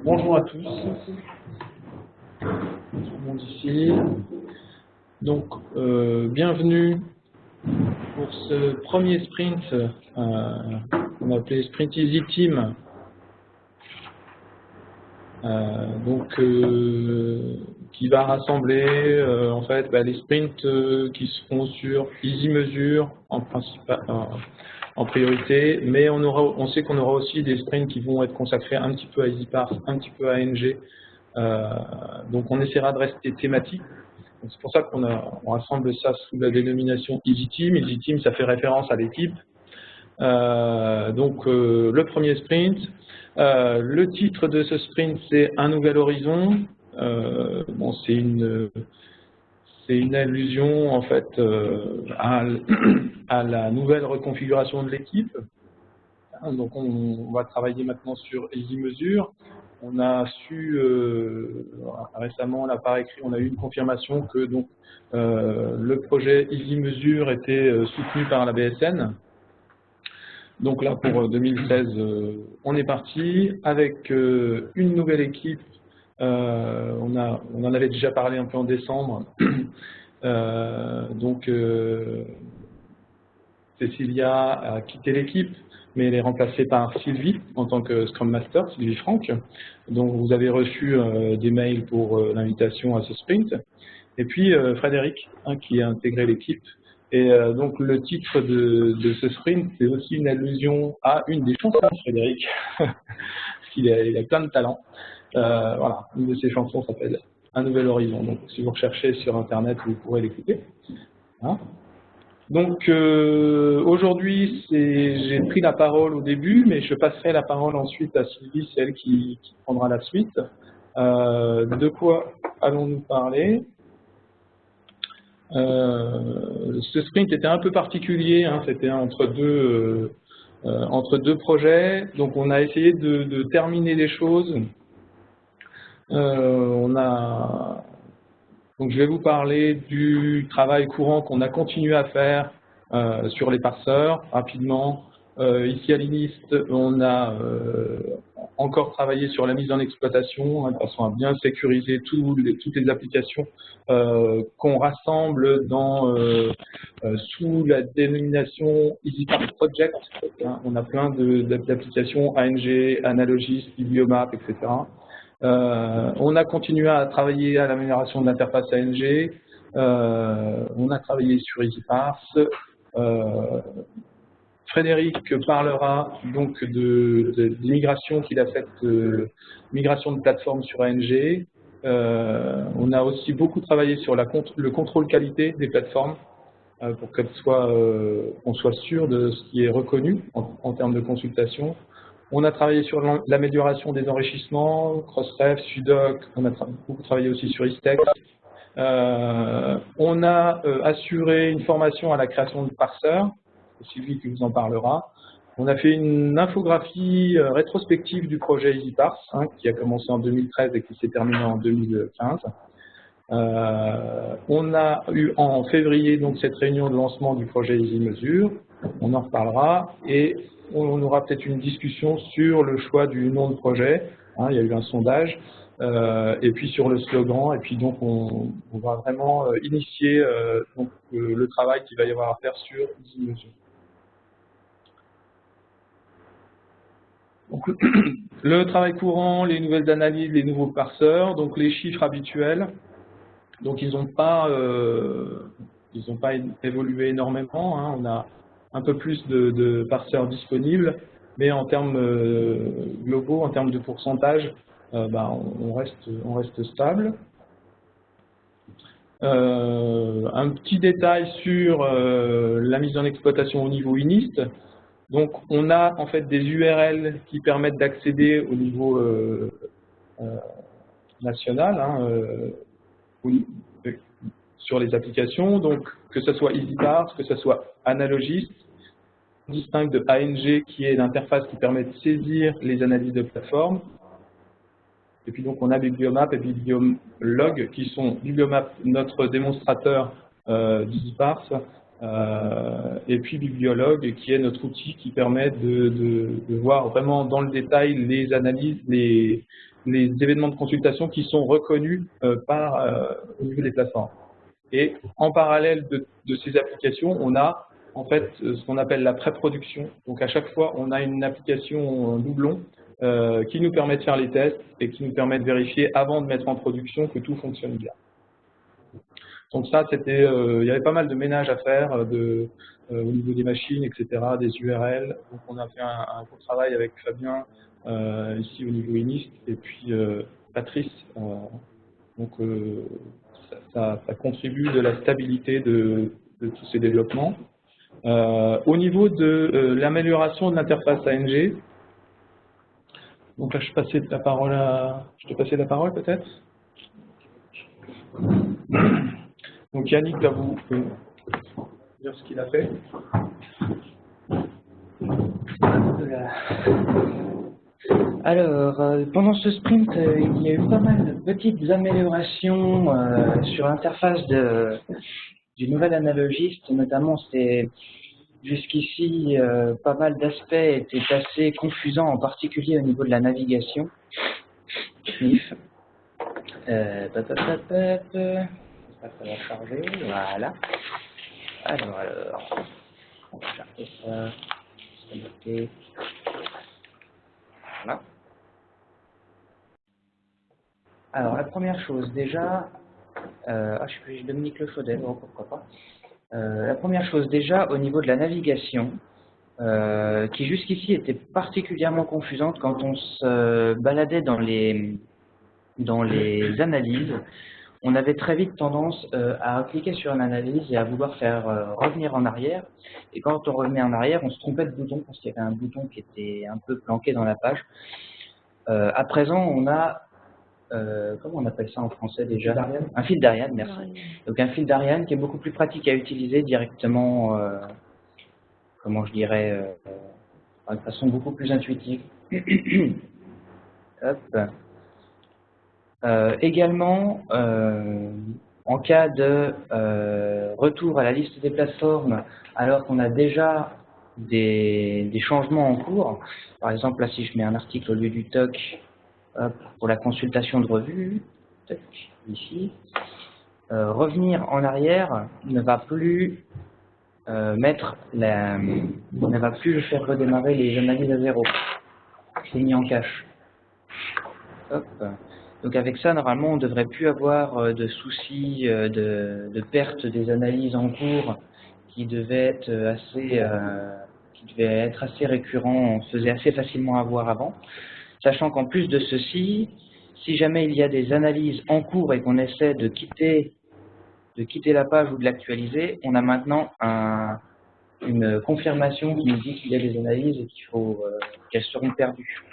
Bonjour à tous, tout le monde ici. Donc, bienvenue pour ce premier sprint qu'on a appelé Sprint Easy Team. Qui va rassembler en fait les sprints qui seront sur Easy Mesure en priorité, mais on sait qu'on aura aussi des sprints qui vont être consacrés un petit peu à EasyParse, un petit peu à ANG. Donc on essaiera de rester thématique. C'est pour ça qu'on rassemble ça sous la dénomination Easy Team. Easy Team, ça fait référence à l'équipe. Le premier sprint. Le titre de ce sprint, c'est Un nouvel horizon. C'est une allusion en fait à la nouvelle reconfiguration de l'équipe. Donc on va travailler maintenant sur Easy Mesure. On a su récemment, là par écrit, on a eu une confirmation que donc le projet Easy Mesure était soutenu par la BSN. Donc là, pour 2016, on est parti avec une nouvelle équipe. On en avait déjà parlé un peu en décembre. Cécilia a quitté l'équipe, mais elle est remplacée par Sylvie en tant que Scrum Master, Sylvie Franck. Donc vous avez reçu des mails pour l'invitation à ce sprint. Et puis Frédéric, qui a intégré l'équipe. Et donc le titre de ce sprint, c'est aussi une allusion à une des chansons de Frédéric, parce qu'il a plein de talents. Voilà, une de ses chansons s'appelle Un nouvel horizon. Donc si vous recherchez sur Internet, vous pourrez l'écouter. Hein. Donc aujourd'hui, j'ai pris la parole au début, mais je passerai la parole ensuite à Sylvie, c'est elle qui prendra la suite. De quoi allons-nous parler ? Ce sprint était un peu particulier, c'était entre deux projets, donc on a essayé de terminer les choses. Donc je vais vous parler du travail courant qu'on a continué à faire sur les parseurs rapidement. Ici à l'INIST, on a encore travaillé sur la mise en exploitation de façon à bien sécuriser toutes les applications qu'on rassemble sous la dénomination EasyParse Project. On a plein d'applications ANG, Analogist, Bibliomap, etc. On a continué à travailler à l'amélioration de l'interface ANG. On a travaillé sur EasyParse. Frédéric parlera donc d'immigration qu'il a faite, migration de plateforme sur ANG. On a aussi beaucoup travaillé sur le contrôle qualité des plateformes pour qu'on soit sûr de ce qui est reconnu en termes de consultation. On a travaillé sur l'amélioration des enrichissements, Crossref, Sudoc. On a beaucoup travaillé aussi sur Istex. On a assuré une formation à la création de parseurs. C'est Sylvie qui vous en parlera. On a fait une infographie rétrospective du projet EasyParse, qui a commencé en 2013 et qui s'est terminé en 2015. On a eu en février donc cette réunion de lancement du projet Easy Mesure. On en reparlera et on aura peut-être une discussion sur le choix du nom de projet. Il y a eu un sondage. Et puis sur le slogan, et puis donc on va vraiment initier le travail qu'il va y avoir à faire sur Easy Mesure. Donc, le travail courant, les nouvelles analyses, les nouveaux parseurs, donc les chiffres habituels. Donc ils n'ont pas évolué énormément. On a un peu plus de parseurs disponibles, mais en termes globaux, en termes de pourcentage, on reste stable. Un petit détail sur la mise en exploitation au niveau INIST. Donc on a en fait des URL qui permettent d'accéder au niveau national sur les applications, donc que ce soit EasyParse, que ce soit Analogist, on distingue de ANG qui est l'interface qui permet de saisir les analyses de plateforme. Et puis donc on a Bibliomap et Bibliolog qui sont Bibliomap, notre démonstrateur d'EasyParse, Et puis Bibliologue, qui est notre outil qui permet de voir vraiment dans le détail les analyses, les événements de consultation qui sont reconnus au niveau des plateformes. Et en parallèle de ces applications, on a en fait ce qu'on appelle la pré-production. Donc à chaque fois, on a une application doublon qui nous permet de faire les tests et qui nous permet de vérifier avant de mettre en production que tout fonctionne bien. Donc ça, c'était, il y avait pas mal de ménage à faire au niveau des machines, etc., des URL. Donc on a fait un gros travail avec Fabien ici au niveau INIST et puis Patrice. Donc ça contribue de la stabilité de tous ces développements. Au niveau de l'amélioration de l'interface ANG, donc là je te passais la parole peut-être. Donc Yannick va vous dire ce qu'il a fait. Alors, pendant ce sprint, il y a eu pas mal de petites améliorations sur l'interface du nouvel analogiste. Notamment, c'était jusqu'ici, pas mal d'aspects étaient assez confusants, en particulier au niveau de la navigation. J'espère que ça va charger, voilà. Alors, on va charger ça, voilà. Alors, la première chose, déjà, je suis Dominique Le Chaudet, bon, pourquoi pas. La première chose, déjà, au niveau de la navigation, qui jusqu'ici était particulièrement confusante quand on se baladait dans les analyses, on avait très vite tendance à cliquer sur une analyse et à vouloir faire revenir en arrière. Et quand on revenait en arrière, on se trompait de bouton parce qu'il y avait un bouton qui était un peu planqué dans la page. À présent, on a, comment on appelle ça en français déjà? Un fil d'Ariane, merci. Donc un fil d'Ariane qui est beaucoup plus pratique à utiliser directement, comment je dirais, de façon beaucoup plus intuitive. Hop. Également, en cas de retour à la liste des plateformes, alors qu'on a déjà des changements en cours, par exemple là si je mets un article au lieu du TOC pour la consultation de revue, TOC, ici, revenir en arrière ne va plus ne va plus faire redémarrer les analyses à zéro. C'est mis en cache. Hop. Donc avec ça, normalement, on ne devrait plus avoir de soucis de perte des analyses en cours qui devaient être assez récurrents, on se faisait assez facilement avoir avant. Sachant qu'en plus de ceci, si jamais il y a des analyses en cours et qu'on essaie de quitter la page ou de l'actualiser, on a maintenant une confirmation qui nous dit qu'il y a des analyses et qu'elles seront perdues.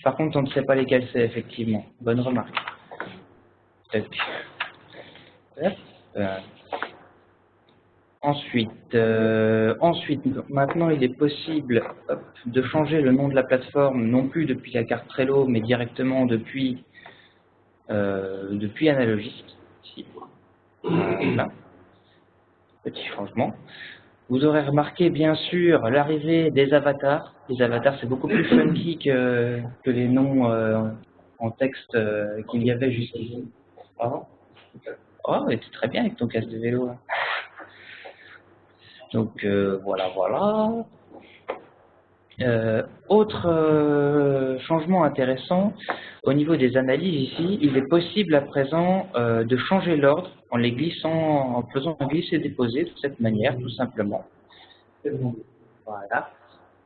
Par contre, on ne sait pas lesquelles c'est, effectivement. Bonne remarque. Ensuite, maintenant, il est possible de changer le nom de la plateforme, non plus depuis la carte Trello, mais directement depuis Analogist. Ici. Voilà. Petit changement. Vous aurez remarqué, bien sûr, l'arrivée des avatars. Les avatars, c'est beaucoup plus funky que les noms en texte qu'il y avait jusqu'ici. Pardon? Oh, mais c'est très bien avec ton casque de vélo. Hein. Donc, voilà. Autre changement intéressant, au niveau des analyses ici, il est possible à présent de changer l'ordre en les glissant, en faisant un glisser-déposer de cette manière, tout simplement. Voilà.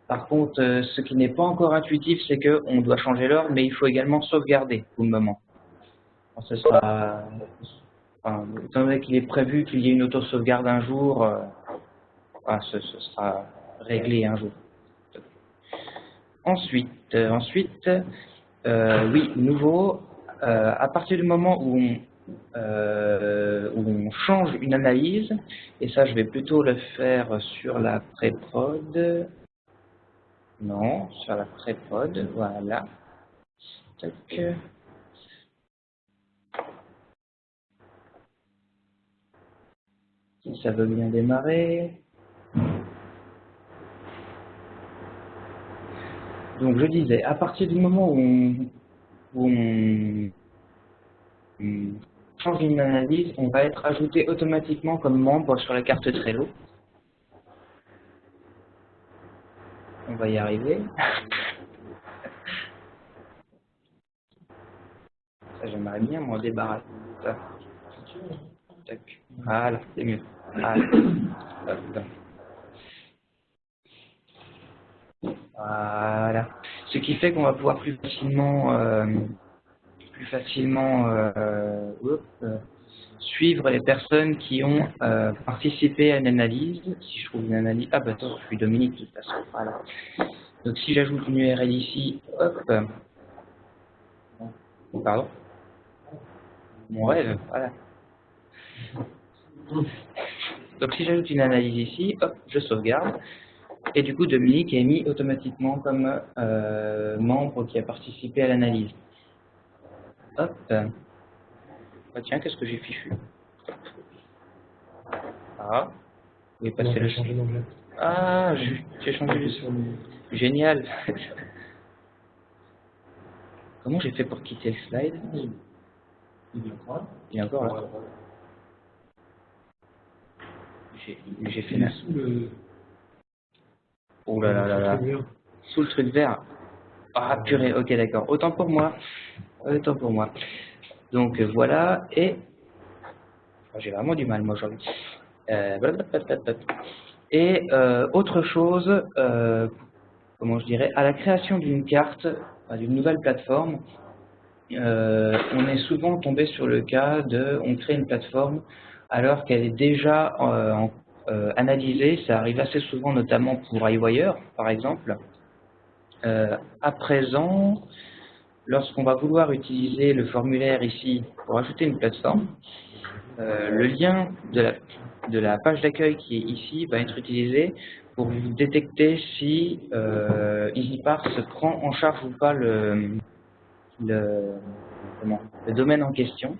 Par contre, ce qui n'est pas encore intuitif, c'est qu'on doit changer l'ordre, mais il faut également sauvegarder pour le moment. Alors, ce sera, étant donné qu'il est prévu qu'il y ait une auto-sauvegarde un jour, ce sera réglé un jour. Ensuite, oui, nouveau, à partir du moment où on change une analyse, et ça je vais plutôt le faire sur la pré-prod, non, sur la pré-prod, voilà. Tac. Si ça veut bien démarrer. Donc je disais, à partir du moment où on change une analyse, on va être ajouté automatiquement comme membre sur la carte Trello. On va y arriver. Ça, j'aimerais bien m'en débarrasser. Ça. Tac. Voilà, c'est mieux. Voilà. Hop. Voilà. Ce qui fait qu'on va pouvoir plus facilement suivre les personnes qui ont participé à une analyse. Si je trouve une analyse, ah bah attends, je suis Dominique de toute façon. Voilà. Donc si j'ajoute une URL ici, hop, pardon, mon rêve, voilà. Donc si j'ajoute une analyse ici, hop, je sauvegarde. Et du coup, Dominique est mis automatiquement comme membre qui a participé à l'analyse. Hop. Ah tiens, qu'est-ce que j'ai fichu? Ah, où est passé le... Ah, j'ai changé le... Génial. Comment j'ai fait pour quitter le slide? Il est encore là. J'ai fait là. Oh là là là là. Sous le truc vert. Ah purée, ok d'accord. Autant pour moi. Autant pour moi. Donc voilà, et... J'ai vraiment du mal moi aujourd'hui. Et autre chose, comment je dirais, à la création d'une carte, d'une nouvelle plateforme, on est souvent tombé sur le cas de, on crée une plateforme alors qu'elle est déjà analysée. Ça arrive assez souvent, notamment pour iWire, par exemple. À présent, lorsqu'on va vouloir utiliser le formulaire ici pour ajouter une plateforme, le lien de la page d'accueil qui est ici va être utilisé pour détecter si EasyParse prend en charge ou pas le domaine en question.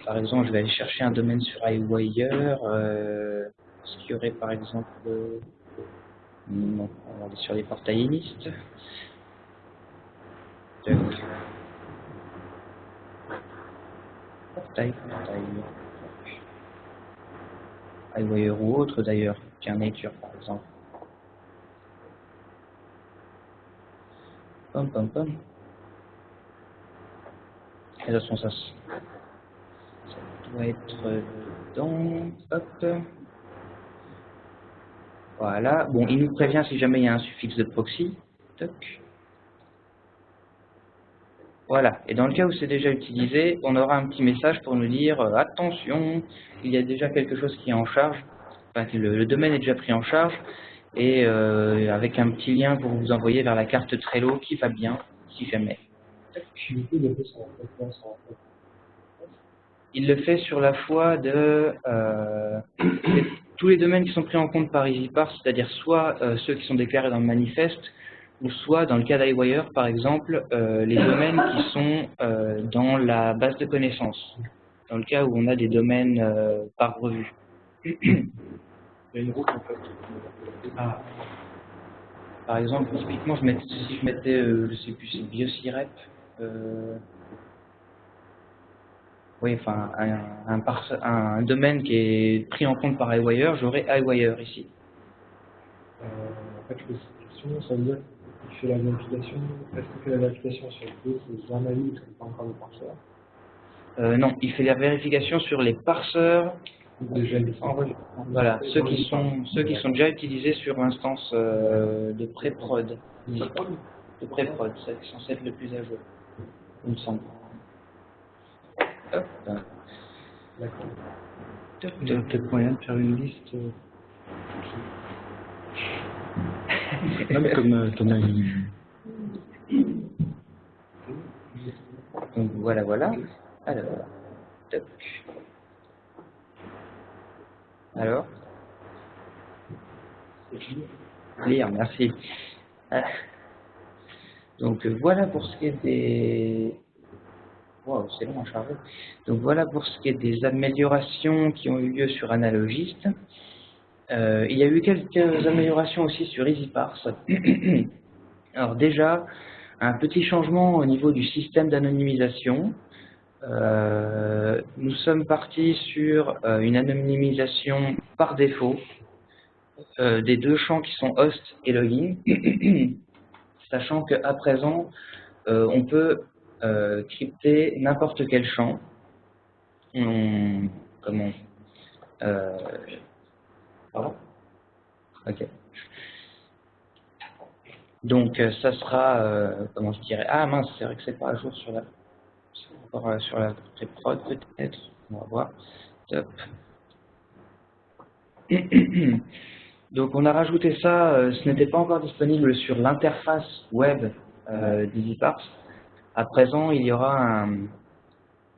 Par exemple, je vais aller chercher un domaine sur iWire. Ce qu'il y aurait par exemple... non, on va aller sur les portails Inist. Portail. iWire ou autre d'ailleurs, tiens, Nature par exemple. Pom pom pom. Et de toute façon, ça doit être dedans. Hop. Voilà. Bon, il nous prévient si jamais il y a un suffixe de proxy. Toc. Voilà. Et dans le cas où c'est déjà utilisé, on aura un petit message pour nous dire attention, il y a déjà quelque chose qui est en charge. Enfin, le domaine est déjà pris en charge. Et avec un petit lien pour vous envoyer vers la carte Trello qui va bien, si jamais. Il le fait sur la foi de tous les domaines qui sont pris en compte par EasyParse, c'est-à-dire soit ceux qui sont déclarés dans le manifeste, ou soit dans le cas d'iWire, par exemple, les domaines qui sont dans la base de connaissances, dans le cas où on a des domaines par revue. Il y a une route en fait. Ah. Par exemple, typiquement, si je mettais, je sais plus, c'est BioCirep, oui, enfin, un domaine qui est pris en compte par iWire, j'aurai iWire ici. En fait, la question, ça veut dire qu'il fait la vérification. Est-ce qu'il fait la vérification sur d'autres analyses qui sont encore des parseurs? Non, il fait la vérification sur les parseurs. Déjà voilà, ceux qui sont déjà utilisés sur l'instance de pré-prod. De pré-prod, c'est censé être le plus à jour, il me semble. Hop. D'accord. Il y a peut-être moyen de faire une liste. Non, mais comme t'en as une. Donc voilà. Alors, toc. Alors, lire, merci. Donc voilà pour ce qui est Wow, c'est long à charger. Donc voilà pour ce qui est des améliorations qui ont eu lieu sur Analogist. Il y a eu quelques améliorations aussi sur EasyParse. Alors déjà, un petit changement au niveau du système d'anonymisation. Nous sommes partis sur une anonymisation par défaut des deux champs qui sont host et login, sachant qu'à présent, on peut crypter n'importe quel champ. Pardon? Ok. Donc ça sera, comment je dirais, ah mince, c'est vrai que c'est pas à jour sur la, sur la pré-prod peut-être, on va voir. Top. Donc on a rajouté ça, ce n'était pas encore disponible sur l'interface web d'EasyParse. À présent, il y aura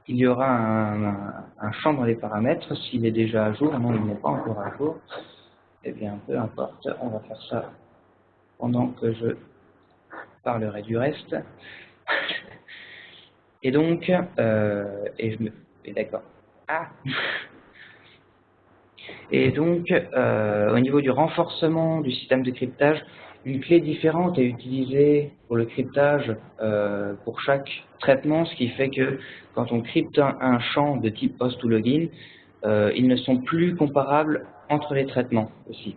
un champ dans les paramètres, s'il est déjà à jour, non il n'est pas encore à jour, eh bien peu importe, on va faire ça pendant que je parlerai du reste. Et donc, d'accord. Ah. Et donc, au niveau du renforcement du système de cryptage, une clé différente est utilisée pour le cryptage pour chaque traitement, ce qui fait que quand on crypte un champ de type host ou login, ils ne sont plus comparables entre les traitements aussi.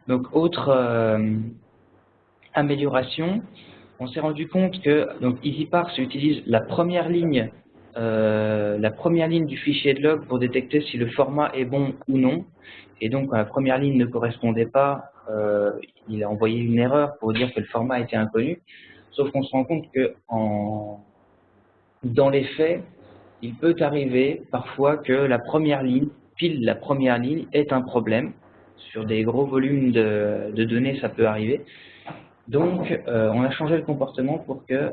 Donc, autre amélioration, on s'est rendu compte que EasyParse utilise la première ligne du fichier de log pour détecter si le format est bon ou non. Et donc, quand la première ligne ne correspondait pas, il a envoyé une erreur pour dire que le format était inconnu. Sauf qu'on se rend compte que dans les faits, il peut arriver parfois que la première ligne, pile la première ligne, est un problème. Sur des gros volumes de données, ça peut arriver. Donc, on a changé le comportement pour que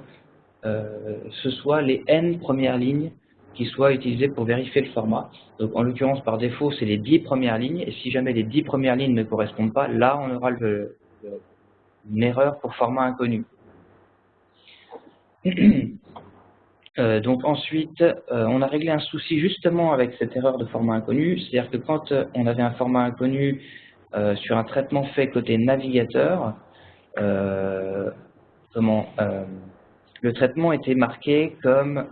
ce soit les N premières lignes qui soient utilisées pour vérifier le format. Donc, en l'occurrence, par défaut, c'est les 10 premières lignes. Et si jamais les 10 premières lignes ne correspondent pas, là, on aura une erreur pour format inconnu. Donc ensuite, on a réglé un souci justement avec cette erreur de format inconnu. C'est-à-dire que quand on avait un format inconnu sur un traitement fait côté navigateur, le traitement était marqué comme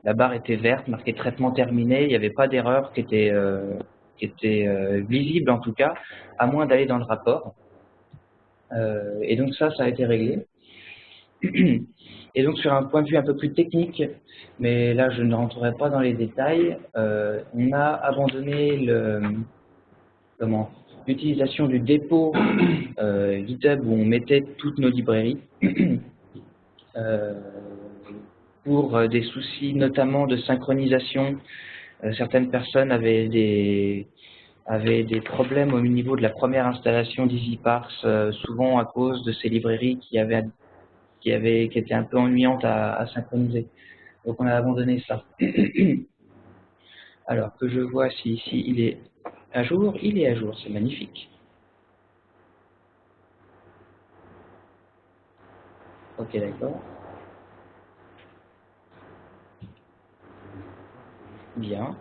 la barre était verte, marqué traitement terminé, il n'y avait pas d'erreur qui était visible en tout cas, à moins d'aller dans le rapport. Et donc ça a été réglé. Et donc sur un point de vue un peu plus technique, mais là je ne rentrerai pas dans les détails, on a abandonné l'utilisation du dépôt GitHub où on mettait toutes nos librairies pour des soucis notamment de synchronisation. Certaines personnes avaient des problèmes au niveau de la première installation d'EasyParse, souvent à cause de ces librairies qui étaient un peu ennuyantes à synchroniser. Donc on a abandonné ça. Alors que je vois si ici il est à jour, il est à jour, c'est magnifique. Ok, d'accord. Bien.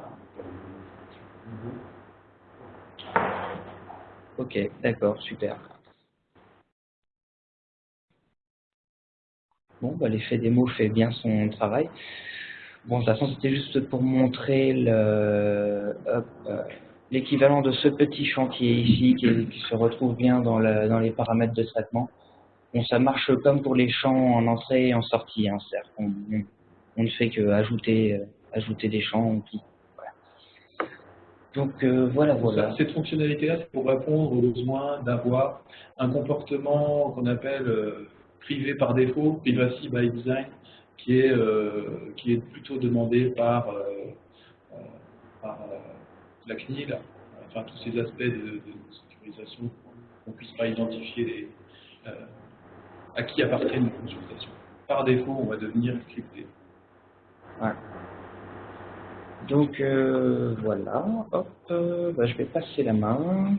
Ok, d'accord, super. Bon, bah, l'effet démo fait bien son travail. Bon, de toute façon, c'était juste pour montrer l'équivalent de ce petit chantier ici qui se retrouve bien dans les paramètres de traitement. Bon, ça marche comme pour les champs en entrée et en sortie, hein, certes. On ne fait que ajouter des champs. Voilà. Donc voilà. Cette fonctionnalité-là, c'est pour répondre au besoin d'avoir un comportement qu'on appelle privé par défaut, privacy by design, qui est plutôt demandé par la CNIL, enfin tous ces aspects de sécurisation, qu'on ne puisse pas identifier à qui appartient une consultation. Par défaut, on va devenir crypté. Ouais. Donc voilà, hop, je vais passer la main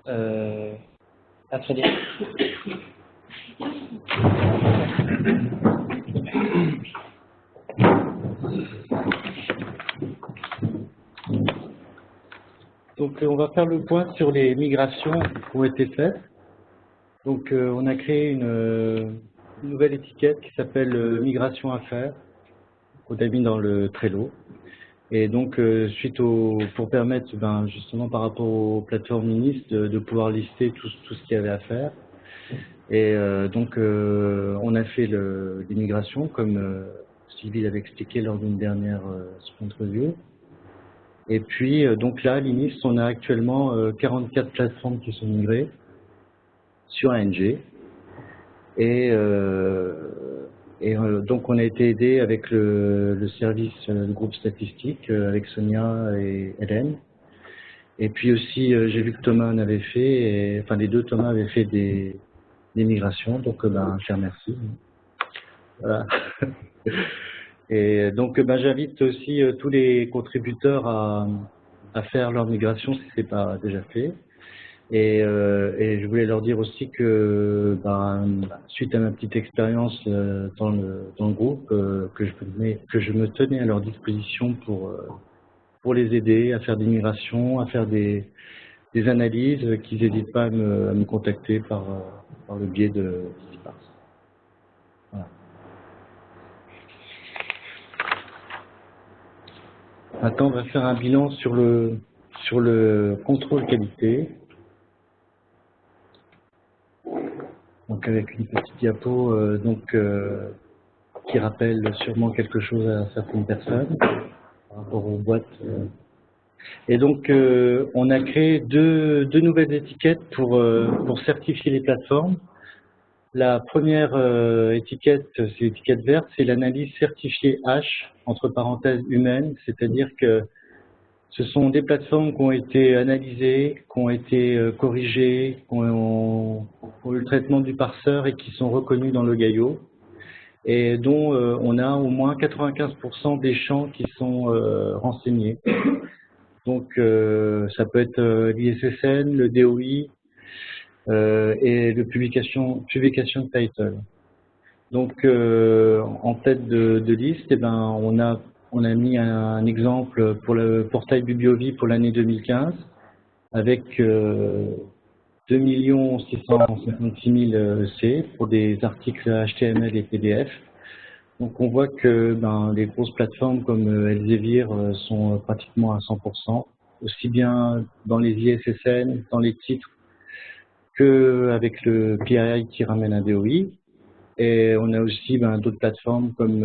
à Frédéric. va faire le point sur les migrations qui ont été faites. Donc, on a créé une nouvelle étiquette qui s'appelle migration à faire, qu'on a mis dans le Trello. Et donc, pour permettre, justement, par rapport aux plateformes ministres, de pouvoir lister tout ce qu'il y avait à faire. Et donc, on a fait des migrations, comme Sylvie l'avait expliqué lors d'une dernière sprint review. Et puis, donc là, à l'INIS, on a actuellement 44 plateformes qui sont migrées sur ANG. Et donc, on a été aidé avec le service, le groupe statistique, avec Sonia et Hélène. Et puis aussi, j'ai vu que Thomas en avait fait, enfin les deux Thomas avaient fait des migrations, donc je les remercie. Voilà. Et donc, j'invite aussi tous les contributeurs à faire leur migration si ce n'est pas déjà fait. Et je voulais leur dire aussi que, suite à ma petite expérience dans le groupe, que je me tenais à leur disposition pour les aider à faire des migrations, à faire des analyses, qu'ils n'hésitent pas à me contacter par le biais de Sparse. Voilà. Maintenant, on va faire un bilan sur le contrôle qualité. Donc avec une petite diapo qui rappelle sûrement quelque chose à certaines personnes par rapport aux boîtes. Et donc on a créé deux nouvelles étiquettes pour certifier les plateformes. La première étiquette, c'est l'étiquette verte, c'est l'analyse certifiée H, entre parenthèses humaine, c'est-à-dire que ce sont des plateformes qui ont été analysées, qui ont été corrigées, qui ont eu le traitement du parseur et qui sont reconnues dans le GAIO, et dont on a au moins 95% des champs qui sont renseignés. Donc ça peut être l'ISSN, le DOI et le publication title. Donc en tête de liste, on a mis un exemple pour le portail Bibliovie pour l'année 2015 avec 2 656 000 EC pour des articles HTML et PDF. Donc on voit que les grosses plateformes comme Elsevier sont pratiquement à 100%, aussi bien dans les ISSN, dans les titres, qu'avec le PII qui ramène un DOI. Et on a aussi d'autres plateformes comme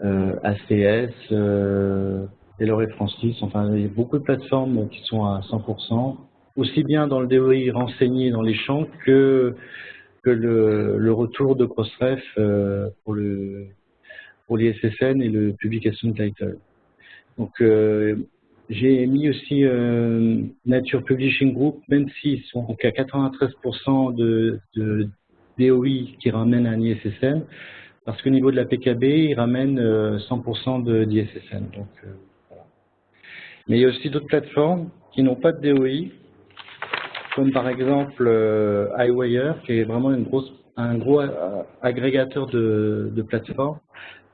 ACS, Taylor et Francis, enfin il y a beaucoup de plateformes qui sont à 100%, aussi bien dans le DOI renseigné dans les champs que le retour de Crossref pour l'ISSN et le Publication Title. Donc j'ai mis aussi Nature Publishing Group, même s'ils sont à 93% de DOI qui ramènent un ISSN, parce qu'au niveau de la PKB, ils ramènent 100% d'ISSN. Donc, voilà. Mais il y a aussi d'autres plateformes qui n'ont pas de DOI, comme par exemple iWire, qui est vraiment un gros agrégateur de plateformes,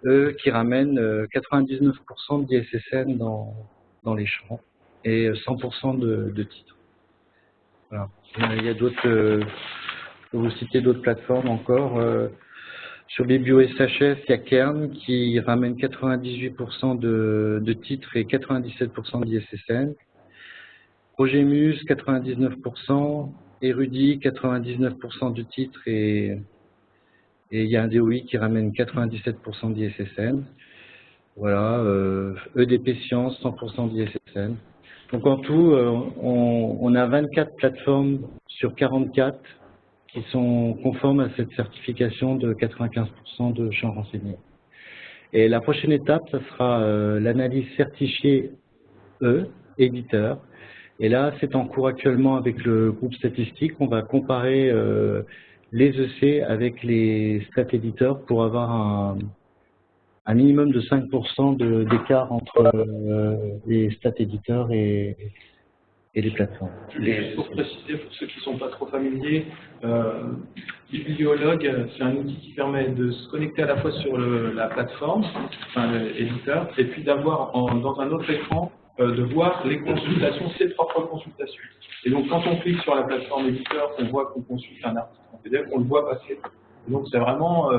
eux qui ramènent 99% d'ISSN dans les champs et 100% de titres. Voilà. Il y a d'autres, je peux vous citer d'autres plateformes encore. Sur les bio-SHS, il y a Kern qui ramène 98% de titres et 97% d'ISSN. Projet Muse, 99%. Érudit, 99% de titres et il y a un DOI qui ramène 97% d'ISSN. Voilà. EDP Science, 100% d'ISSN. Donc en tout, on a 24 plateformes sur 44 qui sont conformes à cette certification de 95% de champs renseignés. Et la prochaine étape, ça sera l'analyse certifiée éditeur. Et là, c'est en cours actuellement avec le groupe statistique. On va comparer les EC avec les stat éditeurs pour avoir un minimum de 5% d'écart entre les stat éditeurs et les plateformes. Juste pour préciser, pour ceux qui ne sont pas trop familiers, Bibliologue, c'est un outil qui permet de se connecter à la fois sur la plateforme, enfin l'éditeur, et puis d'avoir dans un autre écran de voir les consultations, ses propres consultations. Et donc, quand on clique sur la plateforme éditeur, on voit qu'on consulte un article en PDF, on le voit passer. Et donc, c'est vraiment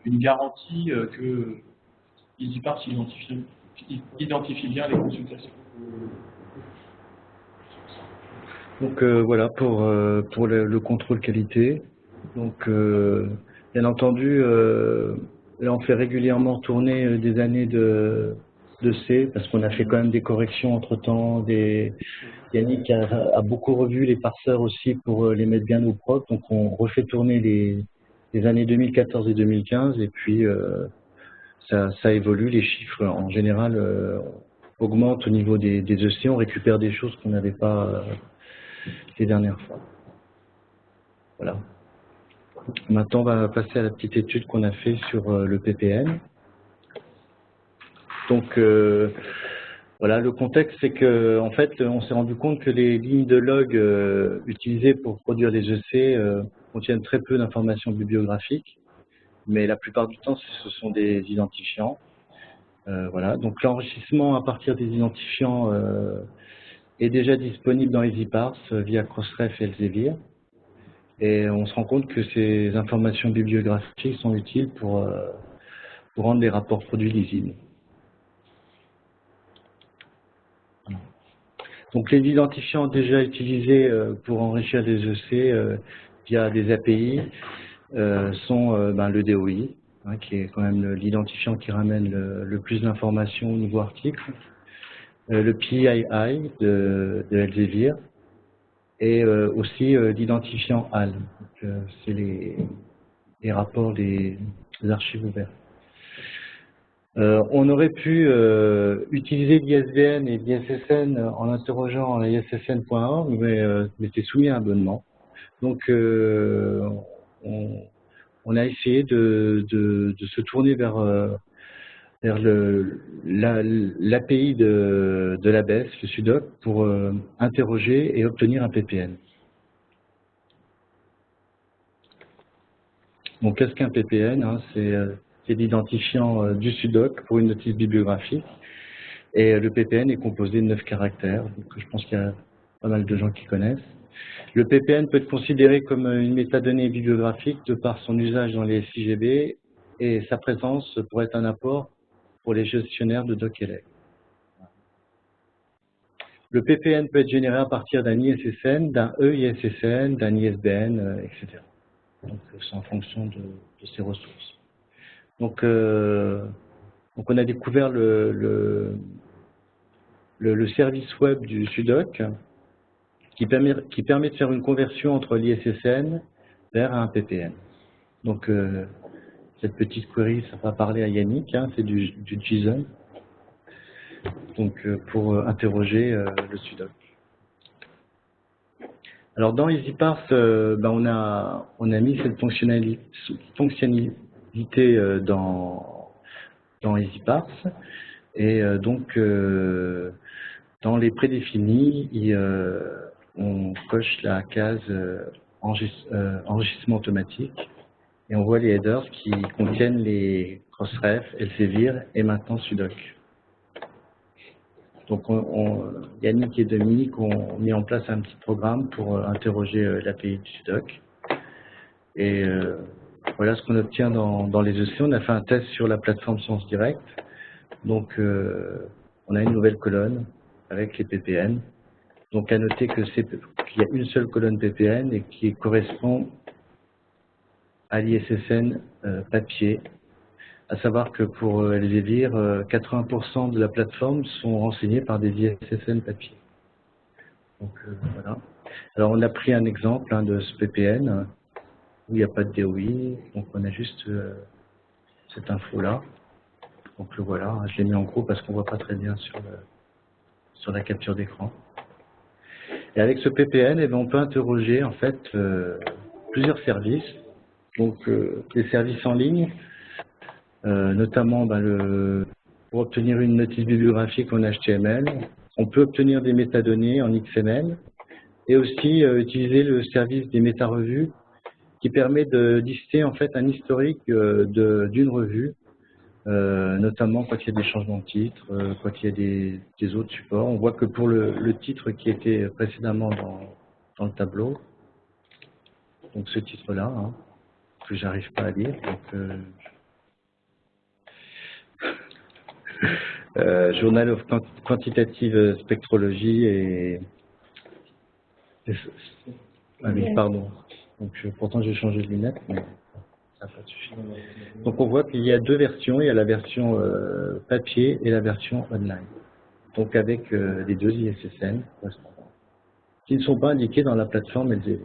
une garantie que EasyParse identifie bien les consultations. Donc voilà pour le contrôle qualité. Donc bien entendu, là on fait régulièrement tourner des années de C parce qu'on a fait quand même des corrections entre temps. Yannick a beaucoup revu les parseurs aussi pour les mettre bien au propre. Donc on refait tourner les années 2014 et 2015 et puis ça évolue. Les chiffres en général augmentent au niveau des EC. On récupère des choses qu'on n'avait pas les dernières fois. Voilà. Maintenant, on va passer à la petite étude qu'on a fait sur le PPN. Donc, voilà, le contexte, c'est que, en fait, on s'est rendu compte que les lignes de log utilisées pour produire les EC contiennent très peu d'informations bibliographiques, mais la plupart du temps, ce sont des identifiants. Voilà. Donc, l'enrichissement à partir des identifiants est déjà disponible dans EasyParse via Crossref et Elsevier. Et on se rend compte que ces informations bibliographiques sont utiles pour rendre les rapports produits lisibles. Donc les identifiants déjà utilisés pour enrichir les EC via des API sont le DOI, hein, qui est quand même l'identifiant qui ramène le plus d'informations au niveau article, le PII de Elsevier, et aussi l'identifiant HAL. C'est les rapports des archives ouvertes. On aurait pu utiliser l'ISBN et l'ISSN en interrogeant ISSN.org, mais c'est soumis à abonnement. Donc on a essayé de se tourner vers l'API de l'ABES, le SUDOC, pour interroger et obtenir un PPN. Donc, qu'est-ce qu'un PPN, hein? C'est l'identifiant du SUDOC pour une notice bibliographique. Et le PPN est composé de 9 caractères. Donc, je pense qu'il y a pas mal de gens qui connaissent. Le PPN peut être considéré comme une métadonnée bibliographique de par son usage dans les SIGB et sa présence pourrait être un apport pour les gestionnaires de DocELEC. Le PPN peut être généré à partir d'un ISSN, d'un EISSN, d'un ISBN, etc. Donc c'est en fonction de ces ressources. Donc on a découvert le service web du SUDOC qui permet de faire une conversion entre l'ISSN vers un PPN. Donc cette petite query, ça va parler à Yannick, hein, c'est du JSON, donc pour interroger le SUDOC. Alors dans EasyParse, on a mis cette fonctionnalité dans EasyParse, et donc dans les prédéfinis, on coche la case enregistrement automatique. Et on voit les headers qui contiennent les Crossref, Elsevier et maintenant SUDOC. Donc Yannick et Dominique ont mis en place un petit programme pour interroger l'API du SUDOC. Et voilà ce qu'on obtient dans les EC. On a fait un test sur la plateforme SenseDirect. Donc on a une nouvelle colonne avec les PPN. Donc à noter qu'il y a une seule colonne PPN et qui correspond à l'ISSN papier, à savoir que pour Elsevier, 80% de la plateforme sont renseignés par des ISSN papier. Donc voilà. Alors on a pris un exemple de ce PPN où il n'y a pas de DOI, donc on a juste cette info-là. Donc le voilà, je l'ai mis en gros parce qu'on ne voit pas très bien sur la capture d'écran. Et avec ce PPN, on peut interroger en fait plusieurs services. Donc les services en ligne, notamment pour obtenir une notice bibliographique en HTML, on peut obtenir des métadonnées en XML et aussi utiliser le service des méta-revues qui permet de lister en fait un historique d'une revue notamment quand il y a des changements de titre, quand il y a des autres supports. On voit que pour le titre qui était précédemment dans le tableau, donc ce titre-là, hein, que j'arrive pas à lire, donc Journal of Quantitative Spectrology ah oui, pardon. Donc pourtant j'ai changé de lunettes, mais ça n'a pas suffi. Donc on voit qu'il y a deux versions, il y a la version papier et la version online. Donc avec les deux ISSN correspondants, qui ne sont pas indiqués dans la plateforme LZV.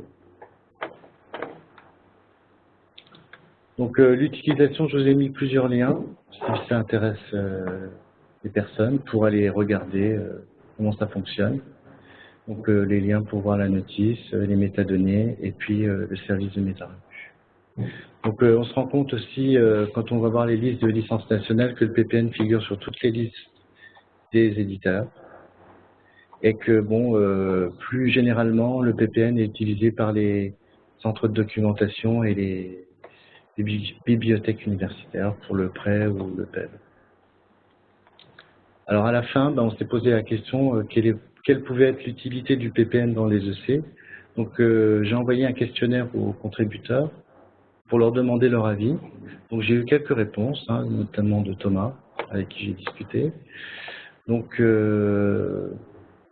Donc l'utilisation, je vous ai mis plusieurs liens, si ça intéresse les personnes, pour aller regarder comment ça fonctionne. Donc les liens pour voir la notice, les métadonnées et puis le service de métarevue. Donc on se rend compte aussi, quand on va voir les listes de licences nationales, que le PPN figure sur toutes les listes des éditeurs et que bon, plus généralement, le PPN est utilisé par les centres de documentation et les bibliothèques universitaires pour le prêt ou le PEB. Alors à la fin, on s'est posé la question quelle pouvait être l'utilité du PPN dans les EC. Donc j'ai envoyé un questionnaire aux contributeurs pour leur demander leur avis. Donc j'ai eu quelques réponses, hein, notamment de Thomas, avec qui j'ai discuté. Donc je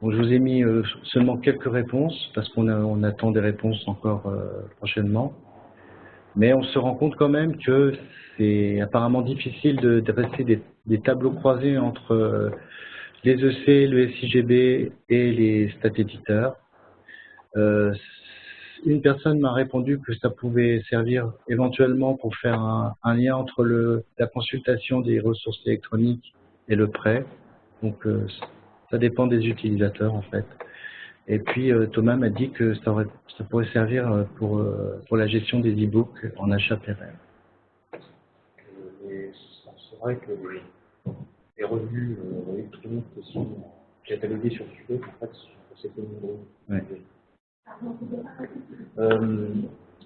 vous ai mis seulement quelques réponses, parce qu'on attend des réponses encore prochainement. Mais on se rend compte quand même que c'est apparemment difficile de dresser des tableaux croisés entre les EC, le SIGB et les stat-éditeurs. Une personne m'a répondu que ça pouvait servir éventuellement pour faire un lien entre la consultation des ressources électroniques et le prêt. Donc ça dépend des utilisateurs en fait. Et puis Thomas m'a dit que ça pourrait servir pour la gestion des e-books en achat pérenne. C'est vrai que les revues électroniques qui sont cataloguées sur Sudoc, en fait, sont assez peu nombreuses. Ouais.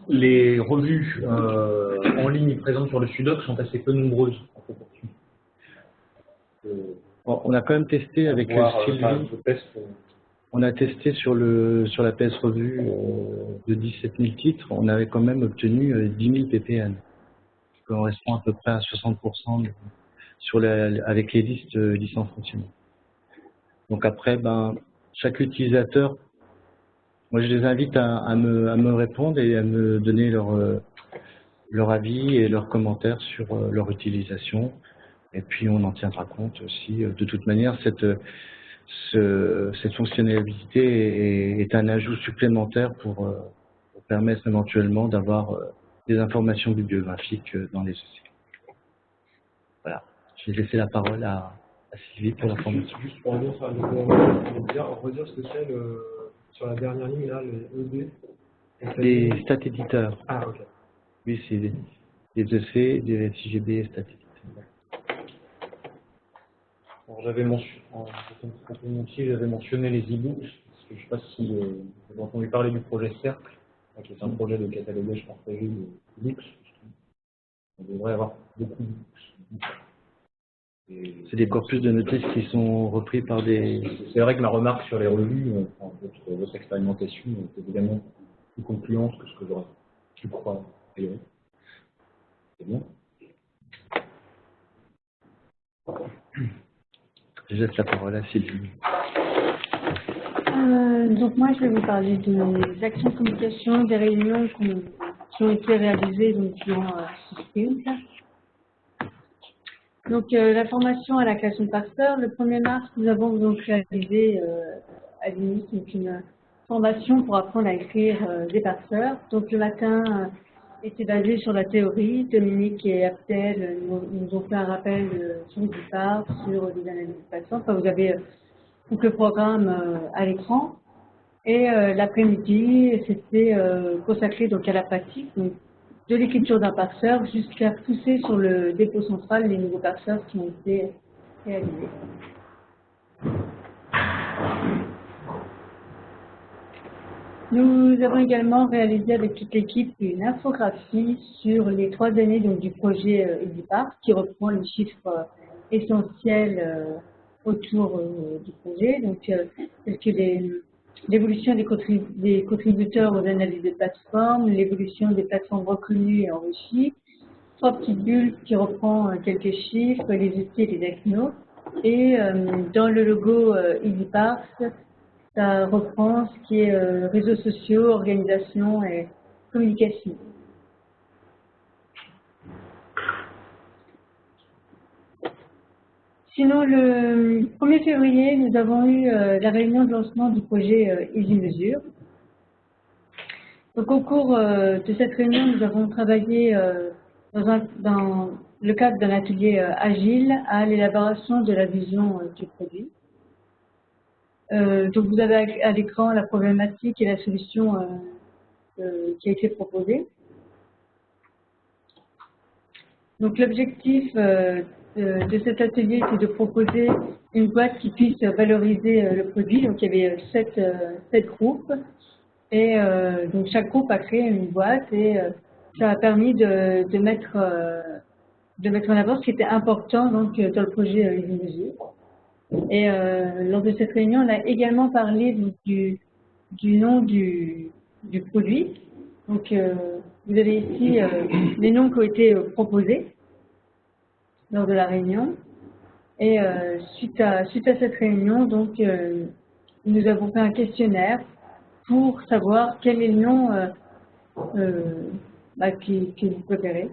Les revues en ligne présentes sur le Sudoc sont assez peu nombreuses en proportion. On a quand même testé avec Sylvie. On a testé sur la PS Revue de 17 000 titres, on avait quand même obtenu 10 000 ppn, qui correspond à peu près à 60% avec les listes licences fonctionnelles. Donc après, chaque utilisateur, moi je les invite à me répondre et à me donner leur avis et leurs commentaires sur leur utilisation. Et puis on en tiendra compte aussi. De toute manière, cette fonctionnalité est un ajout supplémentaire pour permettre éventuellement d'avoir des informations bibliographiques dans les EC. Voilà. Je vais laisser la parole à Sylvie pour l'information. Juste pour revenir redire ce que c'est sur la dernière ligne, là, les ED. Les stat-éditeurs. Ah, ok. Oui, c'est les EC, des SIGB et stat-éditeurs. J'avais mentionné les e-books, parce que je ne sais pas si vous avez entendu parler du projet Cercle, qui est un projet de catalogage partagé de books. On devrait avoir beaucoup de books. C'est des corpus de notices qui sont repris par des... C'est vrai que ma remarque sur les revues, votre expérimentation est évidemment plus concluante que ce que j'aurais pu croire. C'est bien. Je laisse la parole à Sylvie. Donc moi, je vais vous parler des actions de communication, des réunions qui ont été réalisées donc, durant ce sprint. Donc la formation à la création de parseurs, le 1er mars, nous avons donc réalisé à l'UNIS une formation pour apprendre à écrire des parseurs. Donc le matin était basé sur la théorie. Dominique et Abdel nous ont fait un rappel sur du PAR, sur des analyses de parseurs. Enfin, vous avez donc le programme à l'écran. Et l'après-midi, c'était consacré donc à la pratique, donc, de l'écriture d'un parseur jusqu'à pousser sur le dépôt central les nouveaux parseurs qui ont été réalisés. Nous avons également réalisé avec toute l'équipe une infographie sur les 3 années donc, du projet EasyPark qui reprend les chiffres essentiels autour du projet, donc tels que l'évolution des contributeurs aux analyses de plateformes, l'évolution des plateformes reconnues et enrichies, 3 petites bulles qui reprend quelques chiffres, les outils et les technos, et dans le logo EasyPark, ça reprend ce qui est réseaux sociaux, organisation et communication. Sinon, le 1er février, nous avons eu la réunion de lancement du projet EasyMesure. Donc, au cours de cette réunion, nous avons travaillé dans le cadre d'un atelier agile à l'élaboration de la vision du produit. Donc, vous avez à l'écran la problématique et la solution qui a été proposée. Donc, l'objectif de cet atelier était de proposer une boîte qui puisse valoriser le produit. Donc, il y avait 7 groupes. Et donc, chaque groupe a créé une boîte et ça a permis de mettre en avant ce qui était important donc, dans le projet EasyMesure. Et lors de cette réunion, on a également parlé donc, du nom du produit. Donc, vous avez ici les noms qui ont été proposés lors de la réunion. Et suite à cette réunion, donc, nous avons fait un questionnaire pour savoir quel est le nom que vous préférez.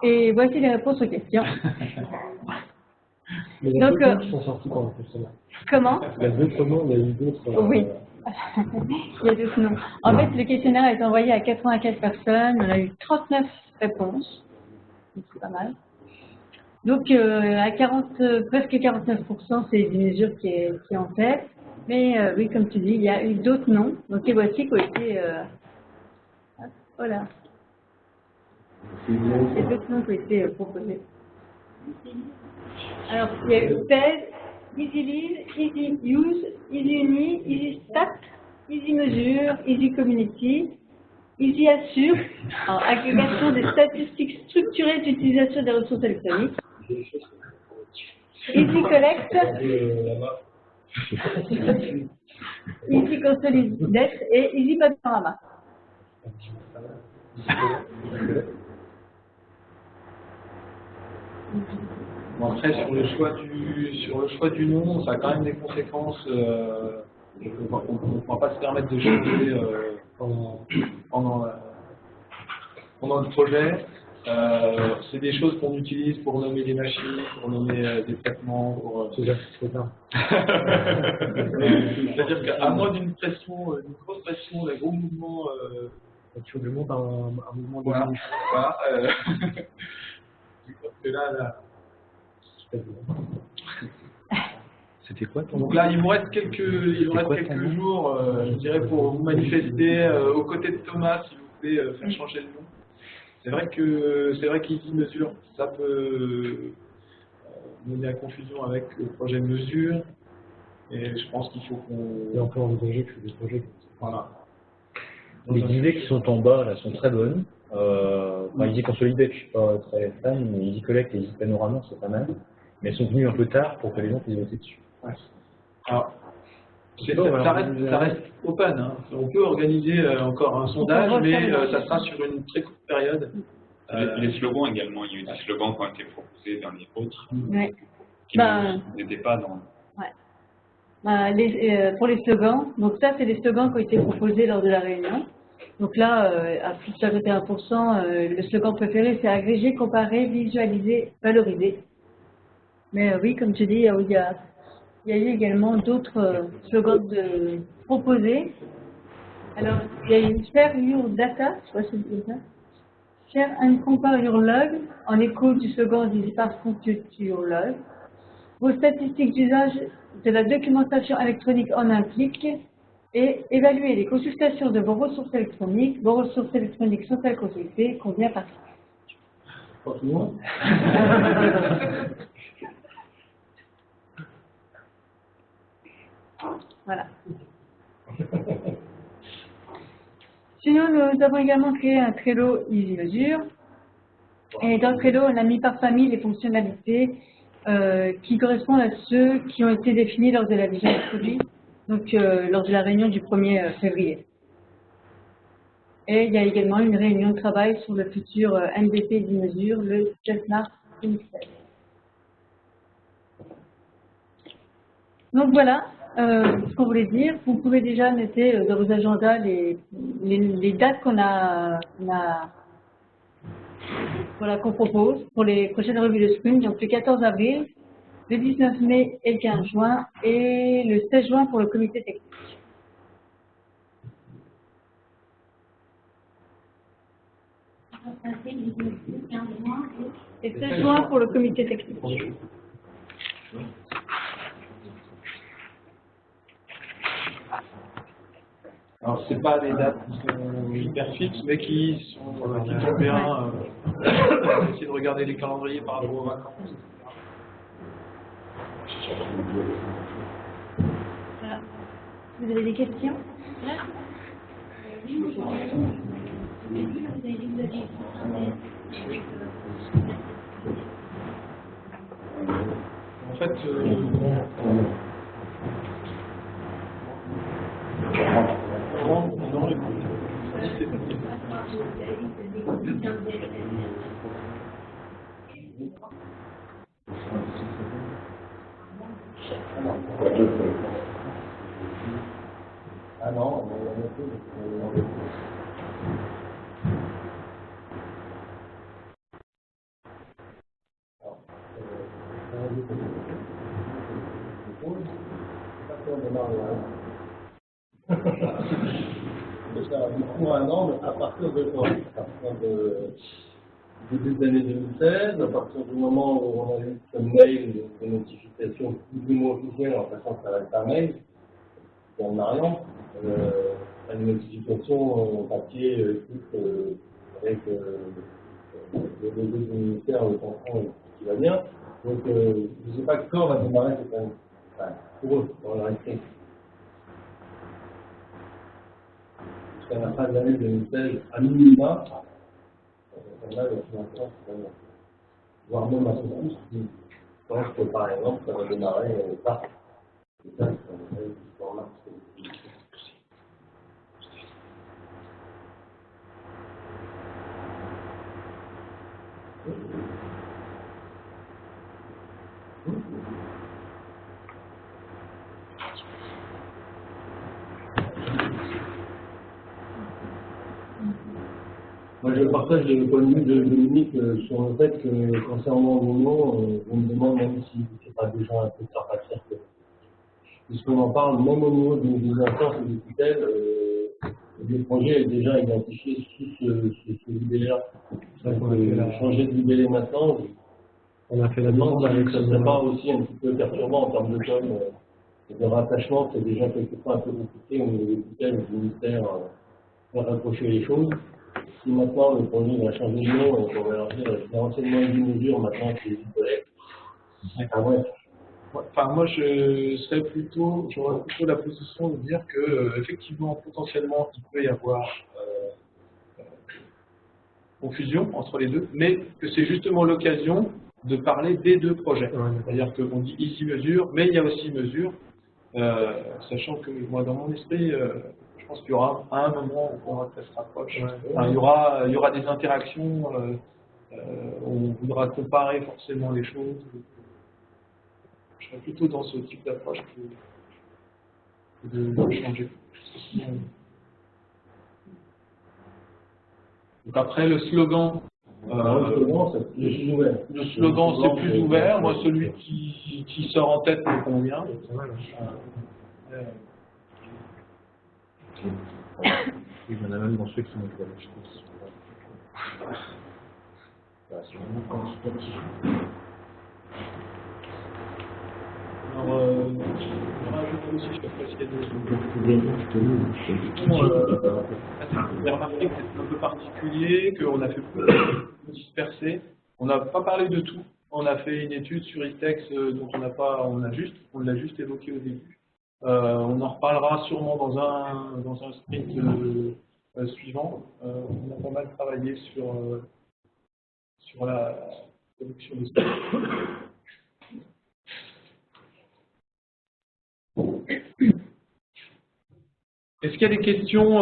Et voici les réponses aux questions. Mais il y a Donc, d'autres noms qui sont sortis pendant le questionnaire. Comment? Il y a d'autres noms, il y a eu d'autres... Oui. Il y a d'autres noms. En fait, le questionnaire a été envoyé à 84 personnes. On a eu 39 réponses. C'est pas mal. Donc, à presque 49%, c'est EasyMesure qui est en tête. Mais oui, comme tu dis, il y a eu d'autres noms. Donc, les voici qui ont été... voilà. Il y a d'autres noms qui ont été proposés. Alors, il y a eu PES, EasyLead, EasyUse, EasyUni, EasyStat, EasyMesure, EasyCommunity, EasyAssure, agrégation des statistiques structurées d'utilisation des ressources électroniques, EasyCollect, EasyConsolidate et EasyPanorama. Bon, après, sur le choix du nom, ça a quand même des conséquences. On ne pourra pas se permettre de changer pendant le projet. C'est des choses qu'on utilise pour nommer des machines, pour nommer des traitements. C'est-à-dire qu'à moins d'une pression, une grosse pression, d'un gros mouvement. Tu le montes un mouvement de Voilà. Je crois que là. C'était quoi ton nom? Donc là, il vous reste quelques jours, je dirais, pour vous manifester aux côtés de Thomas, s'il vous plaît, faire changer le nom. C'est vrai qu'EasyMesure, ça peut mener à confusion avec le projet Mesure, et je pense qu'il faut qu'on... Et on peut envisager que des projets. Voilà. Les idées qui sont en bas là sont très bonnes. EasyConsolidate, je suis pas très fan, mais EasyCollect et EasyPanorama, c'est pas mal. Mais elles sont venues un peu tard pour que les gens puissent voter dessus. Ouais. Alors, ça reste open. Hein. On peut organiser encore un sondage, mais ça sera sur une très courte période. Les slogans également, il y a eu des slogans qui ont été proposés dans les autres, qui n'étaient pas dans... Pour les slogans, donc ça c'est les slogans qui ont été proposés lors de la réunion. Donc là, à plus de 51%, le slogan préféré c'est agréger, comparer, visualiser, valoriser. Mais oui, comme tu dis, il y a eu également d'autres slogans proposés. Alors, il y a eu Share Your Data, je sais pas si c'est ça. Share and Compare Your Log, en écho du slogan d'EasyPark Compute Your Log. Vos statistiques d'usage de la documentation électronique en un clic et évaluer les consultations de vos ressources électroniques. Vos ressources électroniques sont-elles consultées? Combien par clic? Pas tout le monde. Voilà. Sinon, nous avons également créé un Trello Easy Mesure. Et dans le Trello, on a mis par famille les fonctionnalités qui correspondent à ceux qui ont été définis lors de la vision du produit, donc lors de la réunion du 1er février. Et il y a également une réunion de travail sur le futur MVP Easy Mesure le 7 mars 2016. Donc voilà ce qu'on voulait dire. Vous pouvez déjà noter dans vos agendas les dates qu'on propose pour les prochaines revues de sprint, donc le 14 avril, le 19 mai et le 15 juin, et le 16 juin pour le comité technique. Et 16 juin pour le comité technique. Alors, ce n'est pas des dates qui sont hyper fixes, mais qui tombent bien. On va essayer de regarder les calendriers par rapport aux vacances. Voilà. Vous avez des questions? Oui, en fait, ah non, du coup, un an, à partir de quoi? À partir de début de l'année 2016, à partir du moment où on a eu comme mail de notification plus ou moins officielle, en sachant que ça reste un mail, c'est un Marion, une notification papier avec le logo du ministère, le tampon et tout ce qui va bien. Donc, je ne sais pas quand va démarrer cette année. Enfin, pour eux, dans leur esprit. Jusqu'à la fin de l'année 2016, à minima, on a le financement, voire même à ce coup, je pense que par exemple, ça va démarrer par ça, c'est en mars. Moi, je partage le point de vue de Dominique sur le fait que concernant mon nom, on me demande même si c'est pas déjà un peu tard à faire que, puisqu'on en parle même au niveau des instances et des tutelles, le projet est déjà identifié sous ce libellé-là. Donc, changer de libellé maintenant, on a fait la demande avec ça ne serait pas aussi un petit peu perturbant en termes de com et de rattachement, c'est déjà quelquefois un peu compliqué au niveau des tutelles du ministère pour rapprocher les choses. Si maintenant le projet va changer de nom et qu'on va leur dire l'enseignement d'une mesure maintenant c'est une collecte. Ah ouais. Enfin, moi, j'aurais plutôt la position de dire que, effectivement, potentiellement, il peut y avoir confusion entre les deux, mais que c'est justement l'occasion de parler des deux projets. C'est-à-dire qu'on dit ici mesure, mais il y a aussi mesure, sachant que moi, dans mon esprit, je pense qu'il y aura à un moment où ça se rapproche. Enfin, il y aura des interactions, on voudra comparer forcément les choses. Je serais plutôt dans ce type d'approche que de changer. Donc après, le slogan, le slogan c'est plus ouvert. Moi, celui qui sort en tête me convient. Il y en a même dans ceux qui sont dans la chose. C'est vraiment quantitatif. Alors, je rajoute aussi, je sais pas s'il y a des remarqué que c'est un peu particulier, qu'on a fait beaucoup disperser. On n'a pas parlé de tout. On a fait une étude sur ITEX dont on l'a juste évoqué au début. On en reparlera sûrement dans un sprint suivant. On a pas mal travaillé sur la production de sprint. Est-ce qu'il y a des questions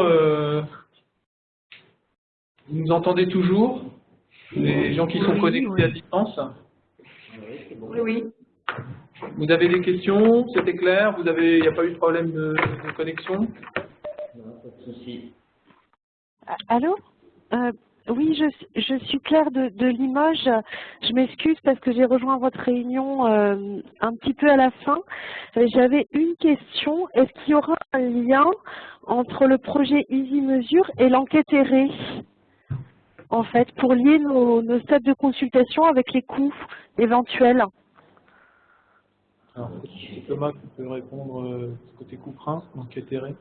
Vous nous entendez toujours? Les gens qui sont connectés à distance? Oui, oui. Vous avez des questions? C'était clair? Il n'y a pas eu de problème de connexion? Non, pas de souci. Allô? Oui, je suis Claire de Limoges. Je m'excuse parce que j'ai rejoint votre réunion un petit peu à la fin. J'avais une question. Est-ce qu'il y aura un lien entre le projet EasyMesure et l'enquête errée, en fait, pour lier nos stades de consultation avec les coûts éventuels? Alors, Thomas, tu peux répondre côté couperin, enquête errée?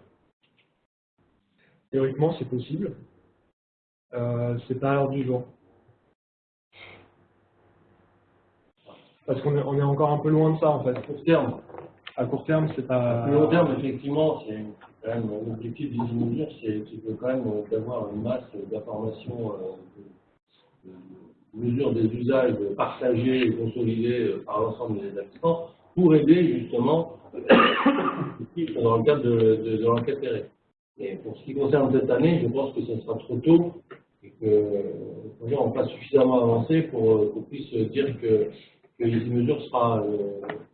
Théoriquement, c'est possible. C'est pas à l'heure du jour. Parce qu'on est encore un peu loin de ça, en fait. À court terme. À court terme, c'est pas... À plus long terme, effectivement, c'est quand même l'objectif d'EasyMesure, c'est quand même d'avoir une masse d'informations, de mesures des usages partagés et consolidés par l'ensemble des établissements pour aider justement dans le cadre de l'enquête errée. Et pour ce qui concerne cette année, je pense que ce sera trop tôt et que on pas suffisamment avancé pour qu'on puisse dire que EasyMesure sera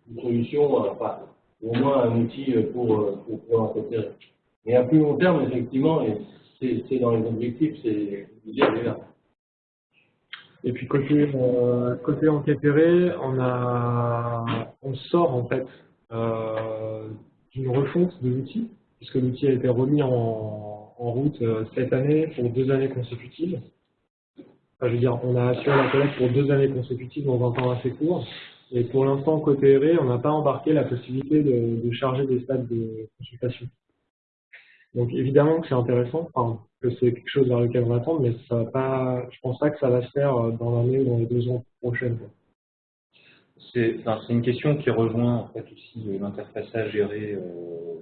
une solution, enfin, au moins un outil pour l'enquête errée. Mais à plus long terme, effectivement, et c'est dans les objectifs, c'est l'idée est là. Et puis côté enquête errée, on sort en fait d'une refonte de l'outil, puisque l'outil a été remis en route cette année pour 2 années consécutives. Enfin, je veux dire, on a assuré la collecte pour 2 années consécutives dans un temps assez court. Et pour l'instant, côté erré, on n'a pas embarqué la possibilité de charger des stades de consultation. Donc évidemment que c'est intéressant, enfin, que c'est quelque chose vers lequel on va tendre, mais ça va pas, je pense pas que ça va se faire dans l'année ou dans les 2 ans prochaines. C'est une question qui rejoint en fait aussi l'interfaçage géré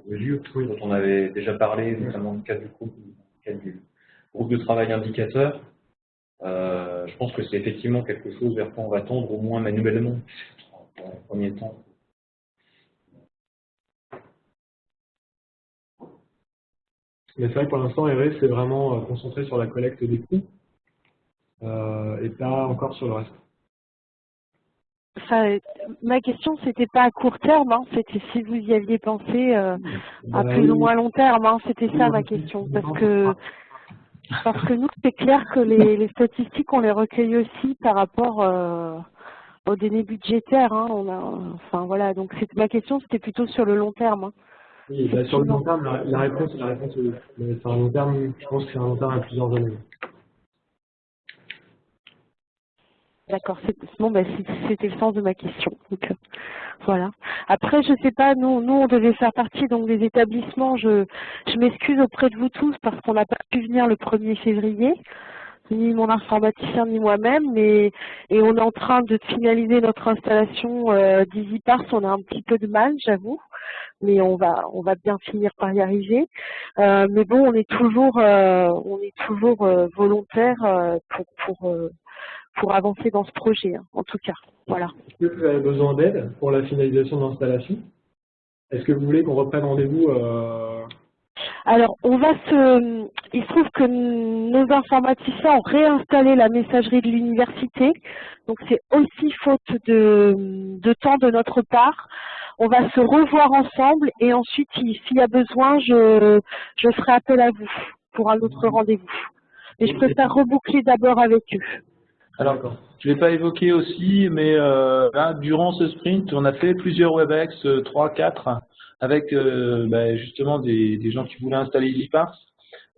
mesure, dont on avait déjà parlé, notamment dans le cadre du groupe de travail indicateur. Je pense que c'est effectivement quelque chose vers quoi on va tendre, au moins manuellement, dans les premiers temps. Mais c'est vrai que pour l'instant, RE, c'est vraiment concentré sur la collecte des coûts et pas encore sur le reste. Enfin, ma question, c'était pas à court terme, hein, c'était si vous y aviez pensé à plus ou moins long terme, hein, c'était ça ma question. Parce que nous, c'est clair que les statistiques, on les recueille aussi par rapport aux données budgétaires. Hein, enfin voilà, donc ma question, c'était plutôt sur le long terme. Hein. Oui, bah, sur le long terme, la réponse est oui. Mais sur un long terme, je pense que c'est un long terme à plusieurs années. D'accord, bon, ben, c'était le sens de ma question. Donc, voilà. Après, je sais pas, nous, on devait faire partie donc des établissements. Je m'excuse auprès de vous tous parce qu'on n'a pas pu venir le 1er février, ni mon informaticien ni moi-même, et on est en train de finaliser notre installation d'EasyPars. On a un petit peu de mal, j'avoue, mais on va bien finir par y arriver. Mais bon, on est toujours volontaire pour avancer dans ce projet, hein, en tout cas. Voilà. Est-ce que vous avez besoin d'aide pour la finalisation de l'installation? Est-ce que vous voulez qu'on reprenne rendez-vous Alors, il se trouve que nos informaticiens ont réinstallé la messagerie de l'université, donc c'est aussi faute de temps de notre part. On va se revoir ensemble et ensuite, s'il y a besoin, je ferai appel à vous pour un autre rendez-vous. Mais je préfère reboucler d'abord avec eux. Alors, je ne l'ai pas évoqué aussi, mais là, durant ce sprint, on a fait plusieurs WebEx, 3, 4, avec justement des gens qui voulaient installer EasyPars.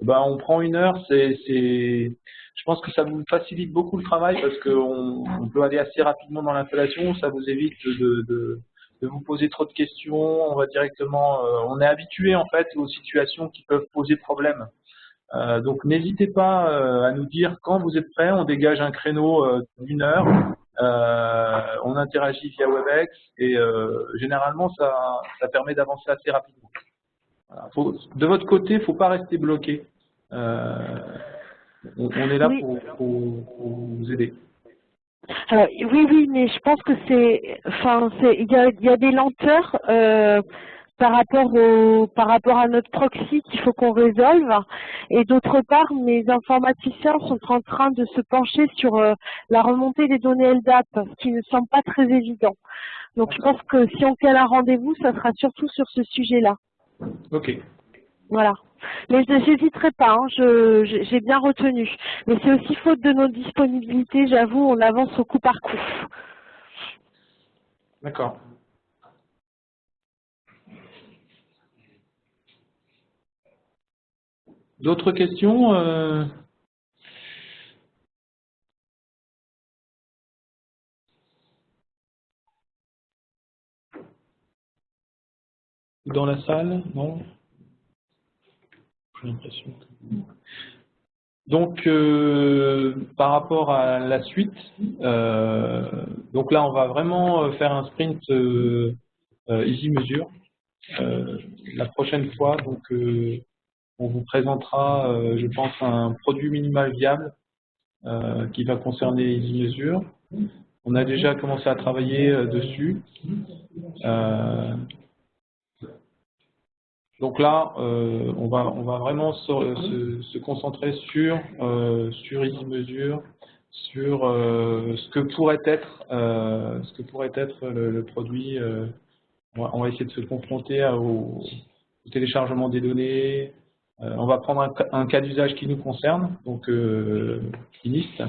On prend 1 heure, je pense que ça vous facilite beaucoup le travail parce qu'on peut aller assez rapidement dans l'installation, ça vous évite de vous poser trop de questions, on va directement, on est habitué en fait aux situations qui peuvent poser problème. Donc n'hésitez pas à nous dire quand vous êtes prêts, on dégage un créneau d'1 heure on interagit via WebEx et généralement ça permet d'avancer assez rapidement. Voilà. De votre côté, il ne faut pas rester bloqué. On est là pour vous aider. Alors, oui, mais je pense que il y a des lenteurs par rapport à notre proxy qu'il faut qu'on résolve. Et d'autre part, mes informaticiens sont en train de se pencher sur la remontée des données LDAP, ce qui ne semble pas très évident. Donc, je pense que si on cale un rendez-vous, ça sera surtout sur ce sujet-là. Ok. Voilà. Mais j'hésiterai pas, hein, j'ai bien retenu. Mais c'est aussi faute de nos disponibilités, j'avoue, on avance au coup par coup. D'accord. D'autres questions dans la salle? Non? J'ai l'impression que... Donc, par rapport à la suite, donc là, on va vraiment faire un sprint easy mesure. La prochaine fois, donc, on vous présentera, je pense, un produit minimal viable qui va concerner easy mesure. On a déjà commencé à travailler dessus. Donc là, on va vraiment se concentrer sur easy mesure, sur ce que pourrait être le produit. On va essayer de se confronter au téléchargement des données. On va prendre un cas d'usage qui nous concerne, donc finiste,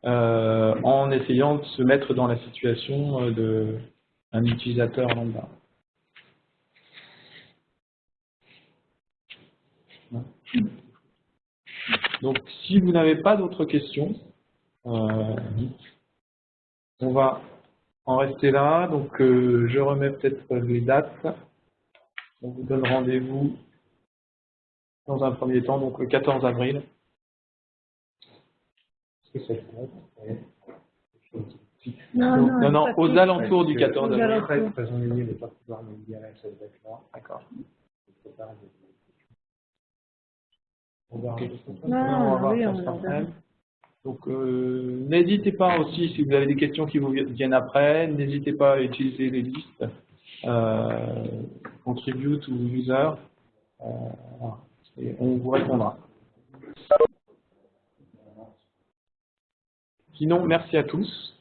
en essayant de se mettre dans la situation d'un utilisateur lambda. Donc, si vous n'avez pas d'autres questions, on va en rester là. Donc, je remets peut-être les dates. On vous donne rendez-vous dans un premier temps, donc le 14 avril. Est-ce que c'est non, aux alentours du 14 avril. D'accord. Donc, n'hésitez pas aussi, si vous avez des questions qui vous viennent après, n'hésitez pas à utiliser les listes, contribute ou user, et on vous répondra. Sinon, merci à tous.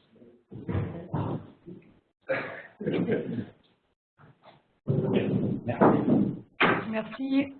Merci.